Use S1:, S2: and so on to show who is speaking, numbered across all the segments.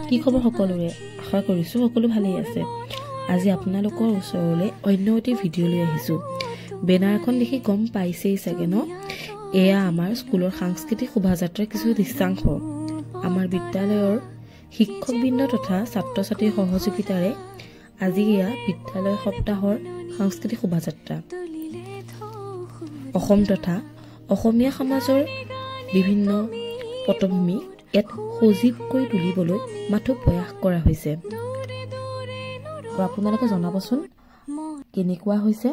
S1: কি খবৰ সকলোৰে আশা কৰিছোঁ সকলো ভালেই আছে আজি আপোনালোকৰ ওচৰলৈ অন্য এটি ভিডিঅ' লৈ আহিছোঁ বেনাৰখন দেখি গম পাইছেই চাগে ন এয়া আমাৰ স্কুলৰ সাংস্কৃতিক শোভাযাত্ৰাৰ কিছু দৃশ্যাংশ আমাৰ বিদ্যালয়ৰ শিক্ষকবৃন্দ তথা ছাত্ৰ-ছাত্ৰীৰ সহযোগিতাৰে আজি এয়া বিদ্যালয় সপ্তাহৰ সাংস্কৃতিক শোভাযাত্ৰা অসম তথা অসমীয়া সমাজৰ বিভিন্ন পটভূমি ইয়াত সজীৱ কৰি তুলিবলৈ মাথো প্ৰয়াস কৰা হৈছে আৰু আপোনালোকে জনাবচোন কেনেকুৱা হৈছে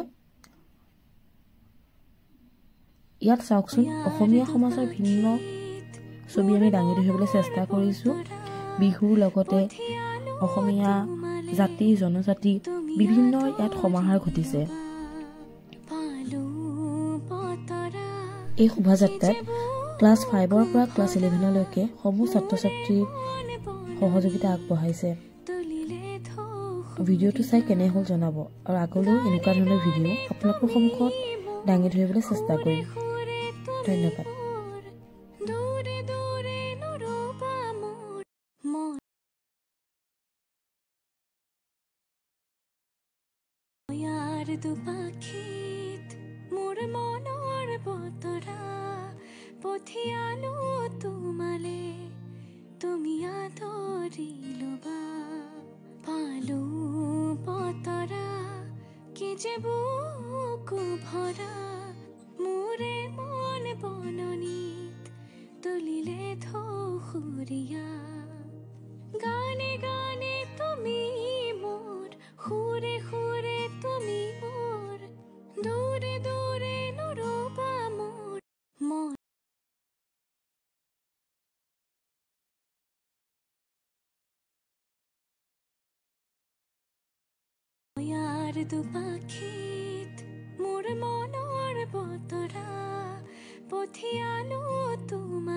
S1: ইয়াত চাওকচোন অসমীয়া সমাজৰ ভিন্ন ছবি আমি দাঙি ধৰিবলৈ চেষ্টা কৰিছোঁ বিহুৰ লগতে অসমীয়া জাতি জনজাতি বিভিন্ন ইয়াত সমাহাৰ ঘটিছে এই শোভাযাত্ৰাত ক্লাছ 5ৰ পৰা ক্লাছ 11লৈকে সমূহ ছাত্ৰ-ছাত্ৰীৰ সহযোগিতা আগবঢ়াইছে ভিডিঅ'টো চাই কেনে হ'ল জনাব আৰু আগলৈও এনেকুৱা ধৰণৰ ভিডিঅ' আপোনালোকৰ সন্মুখত দাঙি ধৰিবলৈ চেষ্টা কৰিম ধন্যবাদ
S2: দুপাখিত মোৰ মনৰ বতৰা পঠিয়ালো তোমালে তুমি আদৰি লবা পালো বতৰা কি যে বুকু ভৰা মোৰে মন বননিত তুলিলে ধুসুৰিয়া গানে গানে তুমি মোৰ সুৰে সুৰে তুমি মোৰ দূৰে দূৰে নৰবা মোৰ মন ইয়াৰ দুপাখিত মোৰ মনৰ বতৰা পঠিয়ালো তোমাৰ